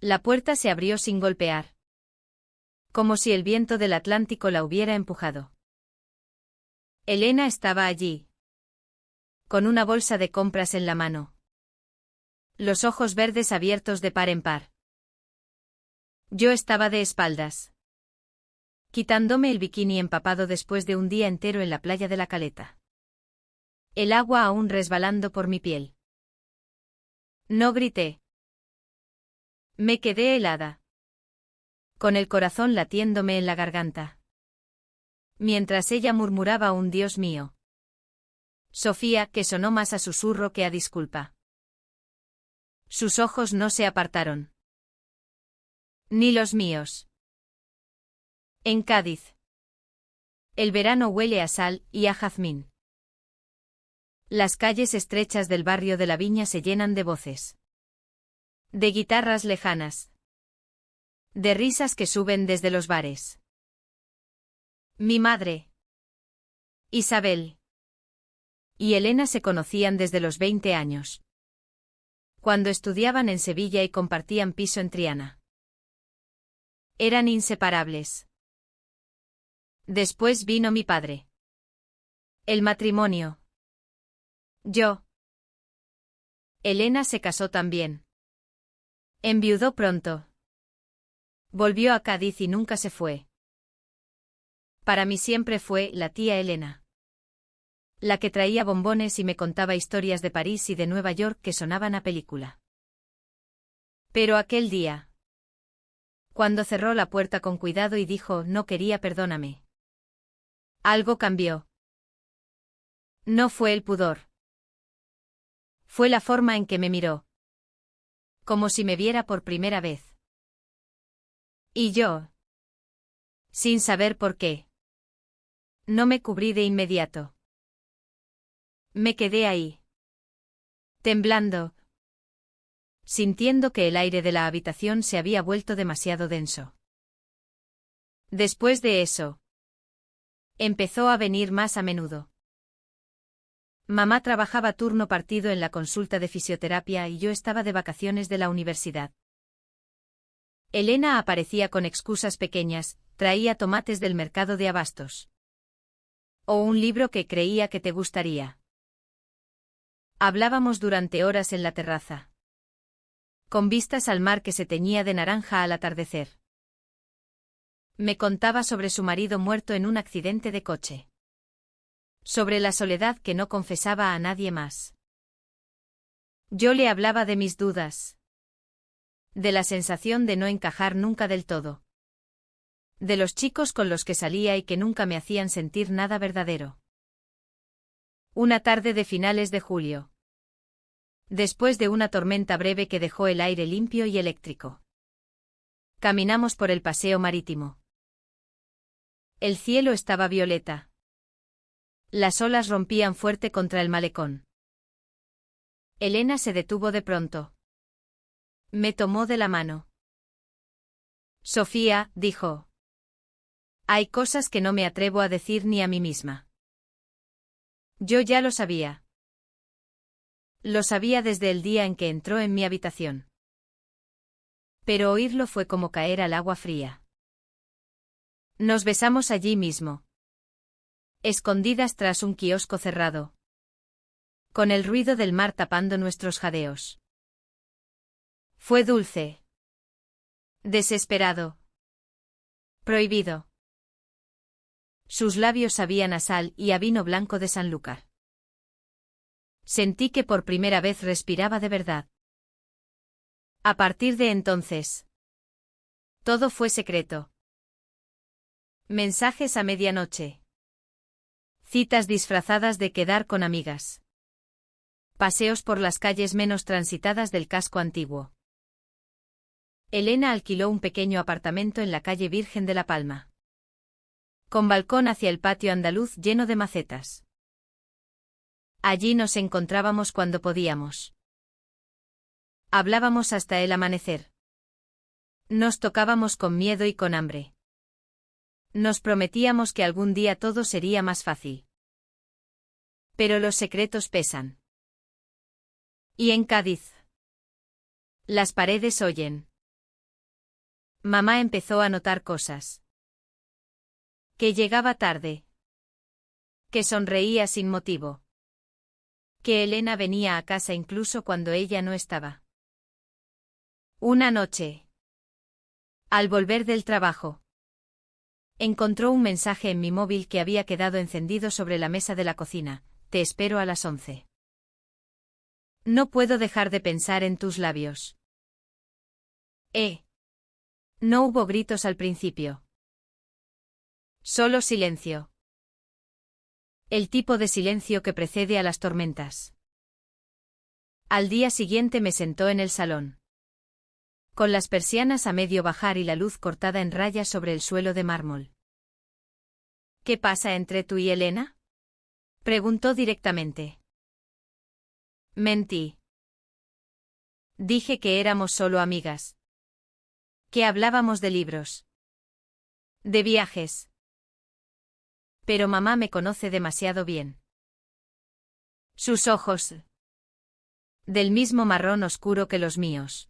La puerta se abrió sin golpear. Como si el viento del Atlántico la hubiera empujado. Elena estaba allí. Con una bolsa de compras en la mano. Los ojos verdes abiertos de par en par. Yo estaba de espaldas. Quitándome el bikini empapado después de un día entero en la playa de la Caleta. El agua aún resbalando por mi piel. No grité. Me quedé helada. Con el corazón latiéndome en la garganta. Mientras ella murmuraba un Dios mío. Sofía, que sonó más a susurro que a disculpa. Sus ojos no se apartaron. Ni los míos. En Cádiz. El verano huele a sal y a jazmín. Las calles estrechas del barrio de la Viña se llenan de voces. De guitarras lejanas. De risas que suben desde los bares. Mi madre. Isabel. Y Elena se conocían desde los 20 años. Cuando estudiaban en Sevilla y compartían piso en Triana. Eran inseparables. Después vino mi padre. El matrimonio. Yo. Elena se casó también. Enviudó pronto. Volvió a Cádiz y nunca se fue. Para mí siempre fue la tía Elena. La que traía bombones y me contaba historias de París y de Nueva York que sonaban a película. Pero aquel día. Cuando cerró la puerta con cuidado y dijo no quería perdóname. Algo cambió. No fue el pudor. Fue la forma en que me miró. Como si me viera por primera vez. Y yo. Sin saber por qué. No me cubrí de inmediato. Me quedé ahí. Temblando. Sintiendo que el aire de la habitación se había vuelto demasiado denso. Después de eso. Empezó a venir más a menudo. Mamá trabajaba turno partido en la consulta de fisioterapia y yo estaba de vacaciones de la universidad. Elena aparecía con excusas pequeñas, traía tomates del mercado de abastos. O un libro que creía que te gustaría. Hablábamos durante horas en la terraza. Con vistas al mar que se teñía de naranja al atardecer. Me contaba sobre su marido muerto en un accidente de coche. Sobre la soledad que no confesaba a nadie más. Yo le hablaba de mis dudas. De la sensación de no encajar nunca del todo. De los chicos con los que salía y que nunca me hacían sentir nada verdadero. Una tarde de finales de julio. Después de una tormenta breve que dejó el aire limpio y eléctrico. Caminamos por el paseo marítimo. El cielo estaba violeta. Las olas rompían fuerte contra el malecón. Elena se detuvo de pronto. Me tomó de la mano. Sofía, dijo. Hay cosas que no me atrevo a decir ni a mí misma. Yo ya lo sabía. Lo sabía desde el día en que entró en mi habitación. Pero oírlo fue como caer al agua fría. Nos besamos allí mismo. Escondidas tras un kiosco cerrado. Con el ruido del mar tapando nuestros jadeos. Fue dulce. Desesperado. Prohibido. Sus labios sabían a sal y a vino blanco de Sanlúcar. Sentí que por primera vez respiraba de verdad. A partir de entonces. Todo fue secreto. Mensajes a medianoche. Citas disfrazadas de quedar con amigas. Paseos por las calles menos transitadas del casco antiguo. Elena alquiló un pequeño apartamento en la calle Virgen de la Palma. Con balcón hacia el patio andaluz lleno de macetas. Allí nos encontrábamos cuando podíamos. Hablábamos hasta el amanecer. Nos tocábamos con miedo y con hambre. Nos prometíamos que algún día todo sería más fácil. Pero los secretos pesan. Y en Cádiz. Las paredes oyen. Mamá empezó a notar cosas. Que llegaba tarde. Que sonreía sin motivo. Que Elena venía a casa incluso cuando ella no estaba. Una noche. Al volver del trabajo. Encontró un mensaje en mi móvil que había quedado encendido sobre la mesa de la cocina. Te espero a las 11. No puedo dejar de pensar en tus labios. No hubo gritos al principio. Solo silencio. El tipo de silencio que precede a las tormentas. Al día siguiente me sentó en el salón. Con las persianas a medio bajar y la luz cortada en rayas sobre el suelo de mármol. ¿Qué pasa entre tú y Elena? Preguntó directamente. Mentí. Dije que éramos solo amigas. Que hablábamos de libros. De viajes. Pero mamá me conoce demasiado bien. Sus ojos. Del mismo marrón oscuro que los míos.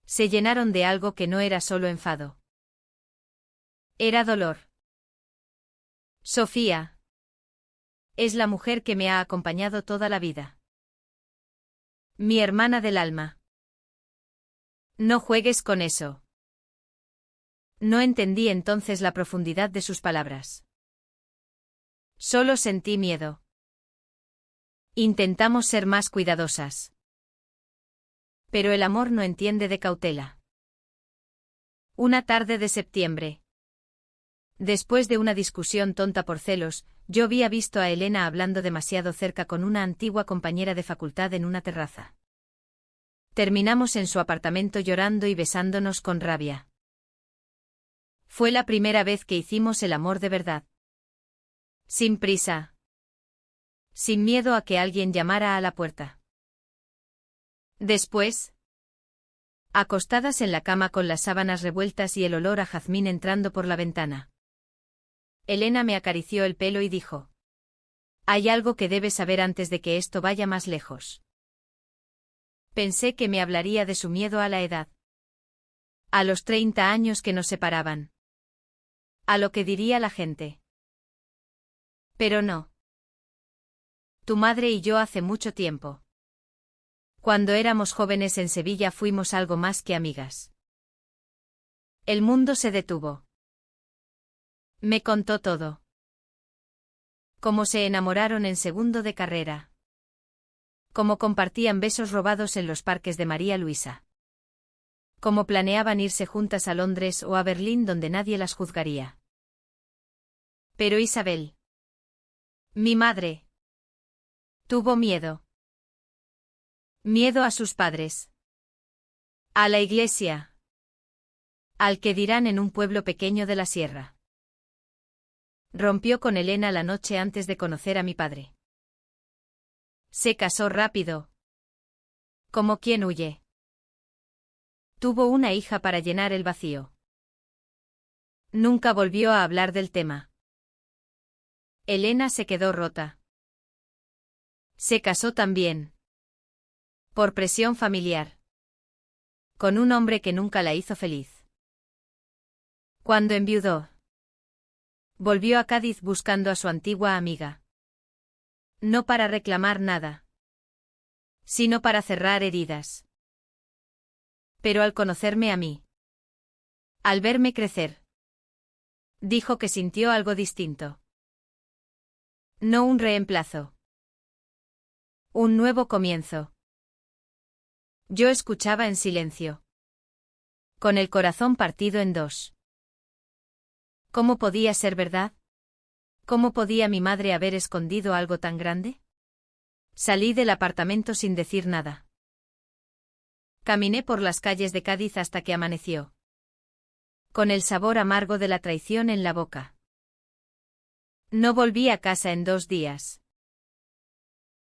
Se llenaron de algo que no era solo enfado. Era dolor. Sofía. Es la mujer que me ha acompañado toda la vida. Mi hermana del alma. No juegues con eso. No entendí entonces la profundidad de sus palabras. Solo sentí miedo. Intentamos ser más cuidadosas. Pero el amor no entiende de cautela. Una tarde de septiembre. Después de una discusión tonta por celos, yo había visto a Elena hablando demasiado cerca con una antigua compañera de facultad en una terraza. Terminamos en su apartamento llorando y besándonos con rabia. Fue la primera vez que hicimos el amor de verdad. Sin prisa. Sin miedo a que alguien llamara a la puerta. Después, acostadas en la cama con las sábanas revueltas y el olor a jazmín entrando por la ventana. Elena me acarició el pelo y dijo: Hay algo que debes saber antes de que esto vaya más lejos. Pensé que me hablaría de su miedo a la edad. A los 30 años que nos separaban. A lo que diría la gente. Pero no. Tu madre y yo hace mucho tiempo. Cuando éramos jóvenes en Sevilla fuimos algo más que amigas. El mundo se detuvo. Me contó todo. Cómo se enamoraron en segundo de carrera. Cómo compartían besos robados en los parques de María Luisa. Cómo planeaban irse juntas a Londres o a Berlín donde nadie las juzgaría. Pero Isabel, mi madre, tuvo miedo. Miedo a sus padres. A la iglesia. Al que dirán en un pueblo pequeño de la sierra. Rompió con Elena la noche antes de conocer a mi padre. Se casó rápido. Como quien huye. Tuvo una hija para llenar el vacío. Nunca volvió a hablar del tema. Elena se quedó rota. Se casó también. Por presión familiar. Con un hombre que nunca la hizo feliz. Cuando enviudó, volvió a Cádiz buscando a su antigua amiga. No para reclamar nada, sino para cerrar heridas. Pero al conocerme a mí, al verme crecer, dijo que sintió algo distinto. No un reemplazo. Un nuevo comienzo. Yo escuchaba en silencio. Con el corazón partido en dos. ¿Cómo podía ser verdad? ¿Cómo podía mi madre haber escondido algo tan grande? Salí del apartamento sin decir nada. Caminé por las calles de Cádiz hasta que amaneció. Con el sabor amargo de la traición en la boca. No volví a casa en 2 días.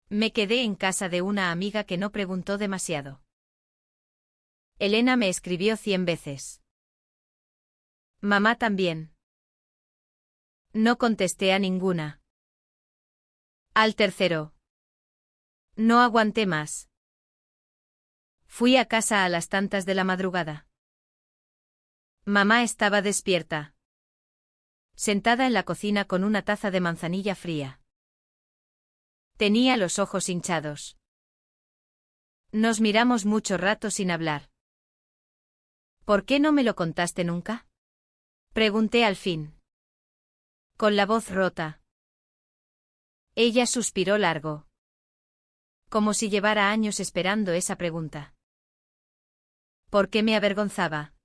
Me quedé en casa de una amiga que no preguntó demasiado. Elena me escribió 100 veces. Mamá también. No contesté a ninguna. Al tercero. No aguanté más. Fui a casa a las tantas de la madrugada. Mamá estaba despierta, sentada en la cocina con una taza de manzanilla fría. Tenía los ojos hinchados. Nos miramos mucho rato sin hablar. ¿Por qué no me lo contaste nunca? Pregunté al fin. Con la voz rota. Ella suspiró largo. Como si llevara años esperando esa pregunta. ¿Por qué me avergonzaba?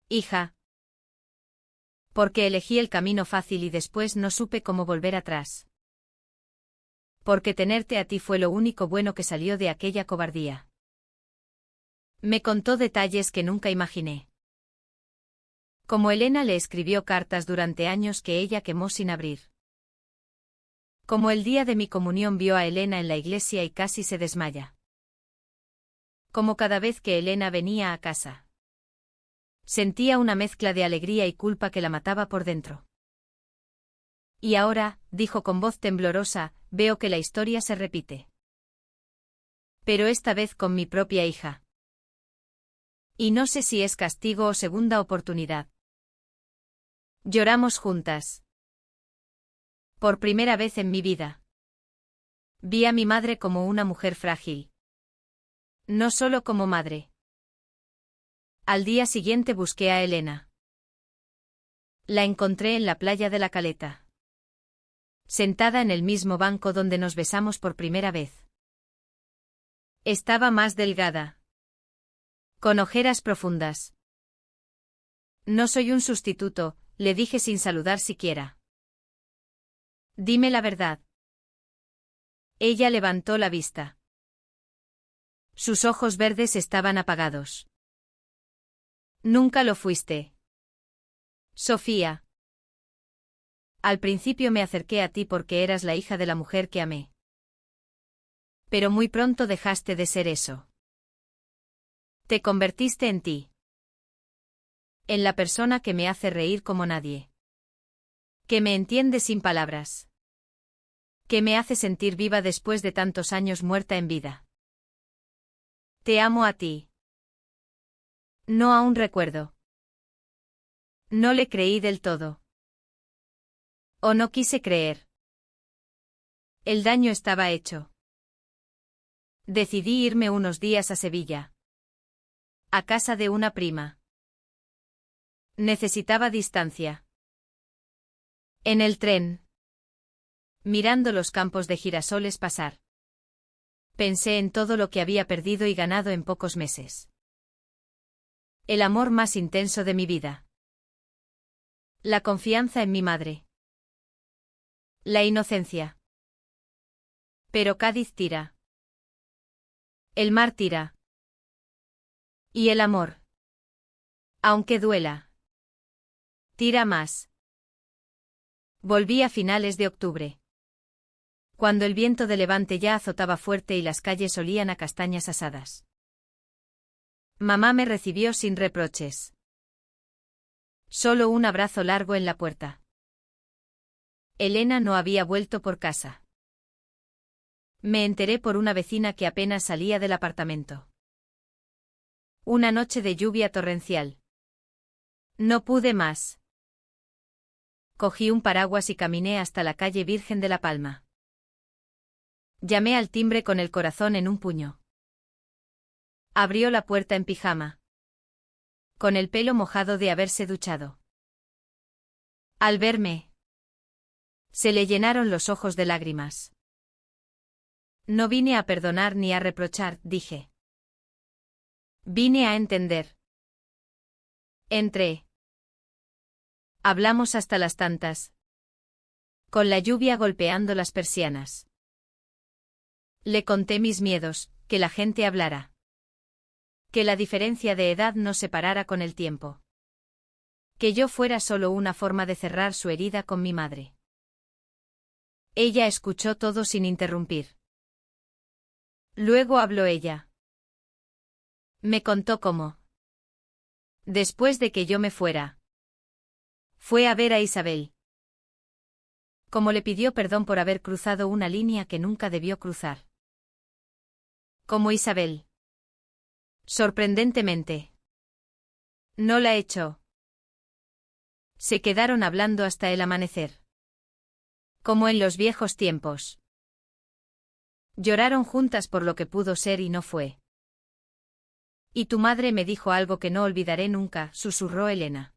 Hija. Porque elegí el camino fácil y después no supe cómo volver atrás. Porque tenerte a ti fue lo único bueno que salió de aquella cobardía. Me contó detalles que nunca imaginé. Como Elena le escribió cartas durante años que ella quemó sin abrir. Como el día de mi comunión vio a Elena en la iglesia y casi se desmaya. Como cada vez que Elena venía a casa. Sentía una mezcla de alegría y culpa que la mataba por dentro. Y ahora, dijo con voz temblorosa, veo que la historia se repite. Pero esta vez con mi propia hija. Y no sé si es castigo o segunda oportunidad. Lloramos juntas. Por primera vez en mi vida. Vi a mi madre como una mujer frágil. No solo como madre. Al día siguiente busqué a Elena. La encontré en la playa de la Caleta. Sentada en el mismo banco donde nos besamos por primera vez. Estaba más delgada. Con ojeras profundas. No soy un sustituto, le dije sin saludar siquiera. Dime la verdad. Ella levantó la vista. Sus ojos verdes estaban apagados. Nunca lo fuiste. Sofía. Al principio me acerqué a ti porque eras la hija de la mujer que amé. Pero muy pronto dejaste de ser eso. Te convertiste en ti. En la persona que me hace reír como nadie. Que me entiende sin palabras. Que me hace sentir viva después de tantos años muerta en vida. Te amo a ti. No aún recuerdo. No le creí del todo. O no quise creer. El daño estaba hecho. Decidí irme unos días a Sevilla. A casa de una prima. Necesitaba distancia. En el tren. Mirando los campos de girasoles pasar. Pensé en todo lo que había perdido y ganado en pocos meses. El amor más intenso de mi vida. La confianza en mi madre. La inocencia. Pero Cádiz tira. El mar tira. Y el amor. Aunque duela. Tira más. Volví a finales de octubre. Cuando el viento de levante ya azotaba fuerte y las calles olían a castañas asadas. Mamá me recibió sin reproches. Solo un abrazo largo en la puerta. Elena no había vuelto por casa. Me enteré por una vecina que apenas salía del apartamento. Una noche de lluvia torrencial. No pude más. Cogí un paraguas y caminé hasta la calle Virgen de la Palma. Llamé al timbre con el corazón en un puño. Abrió la puerta en pijama. Con el pelo mojado de haberse duchado. Al verme, se le llenaron los ojos de lágrimas. No vine a perdonar ni a reprochar, dije. Vine a entender. Entré. Hablamos hasta las tantas. Con la lluvia golpeando las persianas. Le conté mis miedos, que la gente hablara. Que la diferencia de edad nos separara con el tiempo. Que yo fuera solo una forma de cerrar su herida con mi madre. Ella escuchó todo sin interrumpir. Luego habló ella. Me contó cómo. Después de que yo me fuera. Fue a ver a Isabel. Cómo le pidió perdón por haber cruzado una línea que nunca debió cruzar. Como Isabel. Sorprendentemente. No la echó. Se quedaron hablando hasta el amanecer. Como en los viejos tiempos. Lloraron juntas por lo que pudo ser y no fue. Y tu madre me dijo algo que no olvidaré nunca, susurró Elena.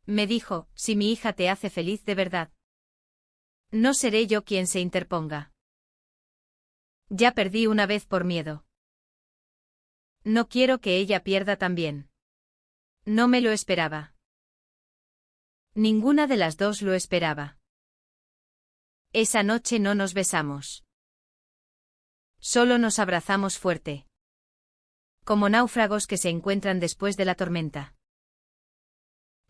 Me dijo, si mi hija te hace feliz de verdad, no seré yo quien se interponga. Ya perdí una vez por miedo. No quiero que ella pierda también. No me lo esperaba. Ninguna de las dos lo esperaba. Esa noche no nos besamos. Solo nos abrazamos fuerte. Como náufragos que se encuentran después de la tormenta.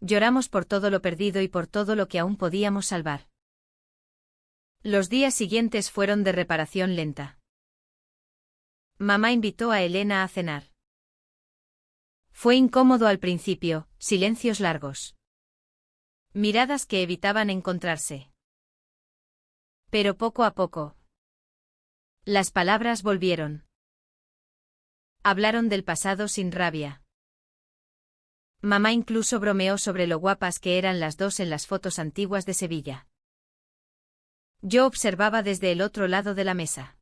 Lloramos por todo lo perdido y por todo lo que aún podíamos salvar. Los días siguientes fueron de reparación lenta. Mamá invitó a Elena a cenar. Fue incómodo al principio, silencios largos. Miradas que evitaban encontrarse. Pero poco a poco. Las palabras volvieron. Hablaron del pasado sin rabia. Mamá incluso bromeó sobre lo guapas que eran las dos en las fotos antiguas de Sevilla. Yo observaba desde el otro lado de la mesa.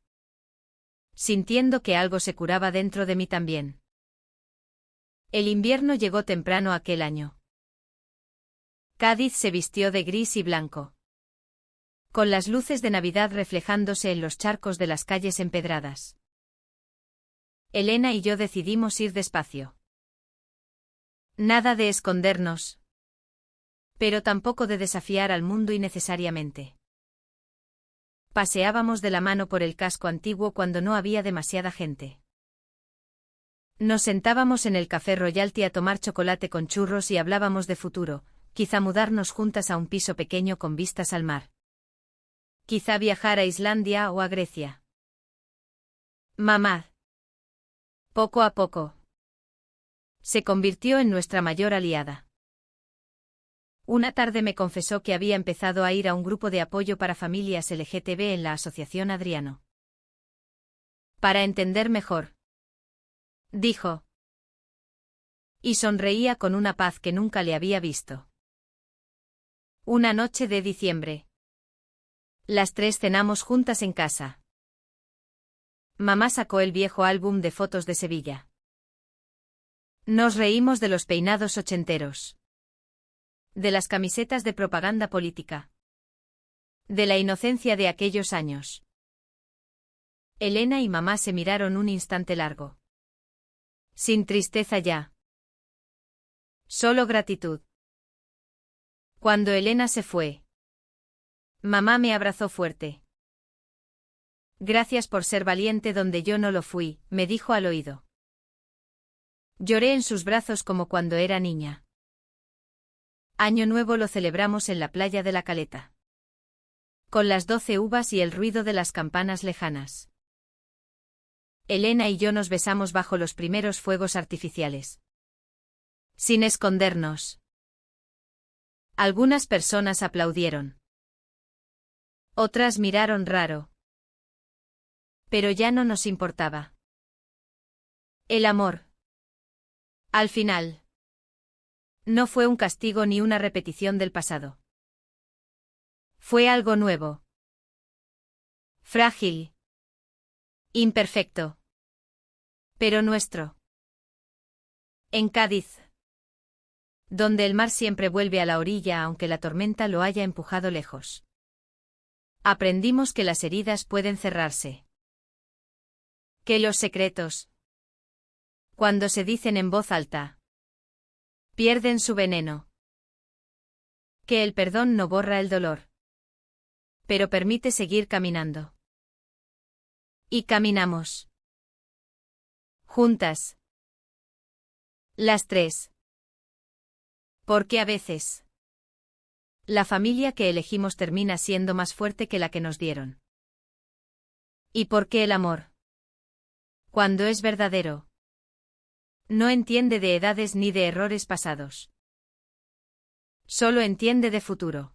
Sintiendo que algo se curaba dentro de mí también. El invierno llegó temprano aquel año. Cádiz se vistió de gris y blanco. Con las luces de Navidad reflejándose en los charcos de las calles empedradas. Elena y yo decidimos ir despacio. Nada de escondernos. Pero tampoco de desafiar al mundo innecesariamente. Paseábamos de la mano por el casco antiguo cuando no había demasiada gente. Nos sentábamos en el Café Royalty a tomar chocolate con churros y hablábamos de futuro, quizá mudarnos juntas a un piso pequeño con vistas al mar. Quizá viajar a Islandia o a Grecia. Mamá. Poco a poco. Se convirtió en nuestra mayor aliada. Una tarde me confesó que había empezado a ir a un grupo de apoyo para familias LGTB en la Asociación Adriano. Para entender mejor. Dijo. Y sonreía con una paz que nunca le había visto. Una noche de diciembre. Las tres cenamos juntas en casa. Mamá sacó el viejo álbum de fotos de Sevilla. Nos reímos de los peinados ochenteros. De las camisetas de propaganda política. De la inocencia de aquellos años. Elena y mamá se miraron un instante largo. Sin tristeza ya. Solo gratitud. Cuando Elena se fue, mamá me abrazó fuerte. Gracias por ser valiente donde yo no lo fui, me dijo al oído. Lloré en sus brazos como cuando era niña. Año Nuevo lo celebramos en la playa de la Caleta. Con las 12 uvas y el ruido de las campanas lejanas. Elena y yo nos besamos bajo los primeros fuegos artificiales. Sin escondernos. Algunas personas aplaudieron. Otras miraron raro. Pero ya no nos importaba. El amor. Al final. No fue un castigo ni una repetición del pasado. Fue algo nuevo. Frágil. Imperfecto. Pero nuestro. En Cádiz. Donde el mar siempre vuelve a la orilla aunque la tormenta lo haya empujado lejos. Aprendimos que las heridas pueden cerrarse. Que los secretos, cuando se dicen en voz alta, pierden su veneno. Que el perdón no borra el dolor, pero permite seguir caminando. Y caminamos. Juntas. Las tres. Porque a veces la familia que elegimos termina siendo más fuerte que la que nos dieron. Y porque el amor, cuando es verdadero, no entiende de edades ni de errores pasados. Solo entiende de futuro.